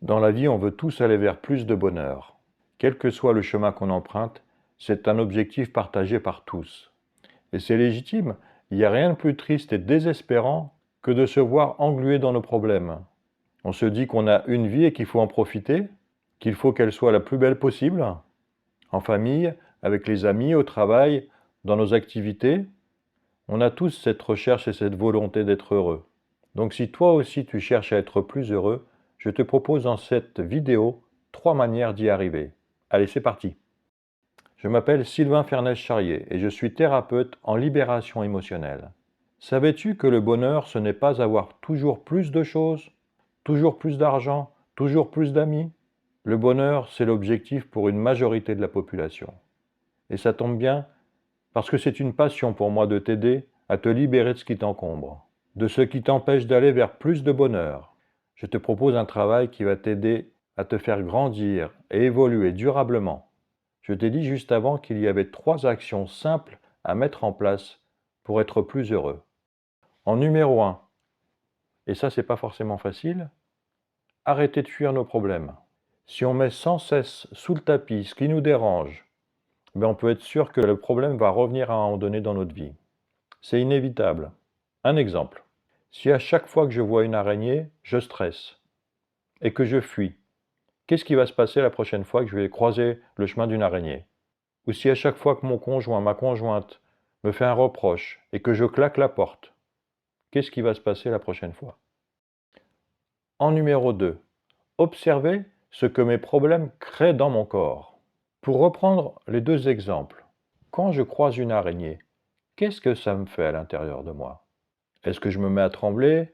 Dans la vie, on veut tous aller vers plus de bonheur. Quel que soit le chemin qu'on emprunte, c'est un objectif partagé par tous. Et c'est légitime, il n'y a rien de plus triste et désespérant que de se voir englué dans nos problèmes. On se dit qu'on a une vie et qu'il faut en profiter, qu'il faut qu'elle soit la plus belle possible, en famille, avec les amis, au travail, dans nos activités. On a tous cette recherche et cette volonté d'être heureux. Donc si toi aussi tu cherches à être plus heureux, je te propose dans cette vidéo 3 manières d'y arriver. Allez, c'est parti. Je m'appelle Sylvain Fernès-Charrier et je suis thérapeute en libération émotionnelle. Savais-tu que le bonheur, ce n'est pas avoir toujours plus de choses, toujours plus d'argent, toujours plus d'amis? Le bonheur, c'est l'objectif pour une majorité de la population. Et ça tombe bien, parce que c'est une passion pour moi de t'aider à te libérer de ce qui t'encombre, de ce qui t'empêche d'aller vers plus de bonheur. Je te propose un travail qui va t'aider à te faire grandir et évoluer durablement. Je t'ai dit juste avant qu'il y avait 3 actions simples à mettre en place pour être plus heureux. En numéro 1, et ça c'est pas forcément facile, arrêter de fuir nos problèmes. Si on met sans cesse sous le tapis ce qui nous dérange, on peut être sûr que le problème va revenir à un moment donné dans notre vie. C'est inévitable. Un exemple. Si à chaque fois que je vois une araignée, je stresse et que je fuis, qu'est-ce qui va se passer la prochaine fois que je vais croiser le chemin d'une araignée? Ou si à chaque fois que mon conjoint, ma conjointe me fait un reproche et que je claque la porte, qu'est-ce qui va se passer la prochaine fois? En numéro 2, observer ce que mes problèmes créent dans mon corps. Pour reprendre les 2 exemples, quand je croise une araignée, qu'est-ce que ça me fait à l'intérieur de moi? Est-ce que je me mets à trembler?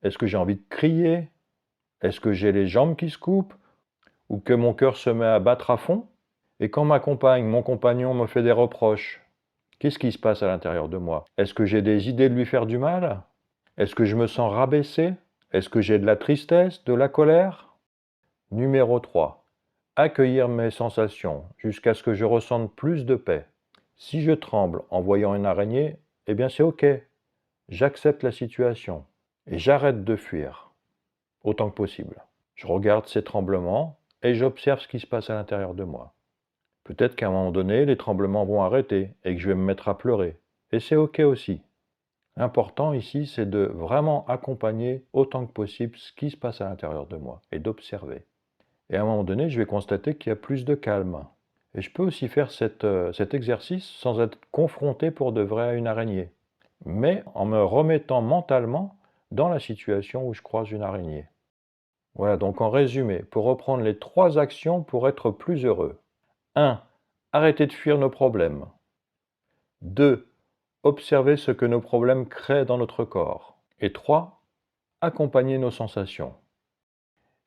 Est-ce que j'ai envie de crier? Est-ce que j'ai les jambes qui se coupent? Ou que mon cœur se met à battre à fond? Et quand ma compagne, mon compagnon me fait des reproches, qu'est-ce qui se passe à l'intérieur de moi? Est-ce que j'ai des idées de lui faire du mal? Est-ce que je me sens rabaissé? Est-ce que j'ai de la tristesse, de la colère? Numéro 3. Accueillir mes sensations jusqu'à ce que je ressente plus de paix. Si je tremble en voyant une araignée, eh bien c'est ok. J'accepte la situation et j'arrête de fuir autant que possible. Je regarde ces tremblements et j'observe ce qui se passe à l'intérieur de moi. Peut-être qu'à un moment donné, les tremblements vont arrêter et que je vais me mettre à pleurer. Et c'est ok aussi. L'important ici, c'est de vraiment accompagner autant que possible ce qui se passe à l'intérieur de moi et d'observer. Et à un moment donné, je vais constater qu'il y a plus de calme. Et je peux aussi faire cet exercice sans être confronté pour de vrai à une araignée, mais en me remettant mentalement dans la situation où je croise une araignée. Voilà, donc en résumé, pour reprendre les 3 actions pour être plus heureux. 1. Arrêter de fuir nos problèmes. 2. Observer ce que nos problèmes créent dans notre corps. Et 3. Accompagner nos sensations.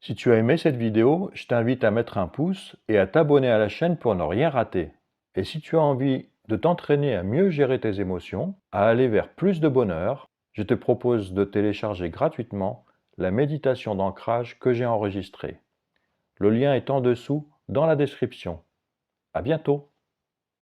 Si tu as aimé cette vidéo, je t'invite à mettre un pouce et à t'abonner à la chaîne pour ne rien rater. Et si tu as envie de t'entraîner à mieux gérer tes émotions, à aller vers plus de bonheur, je te propose de télécharger gratuitement la méditation d'ancrage que j'ai enregistrée. Le lien est en dessous dans la description. À bientôt!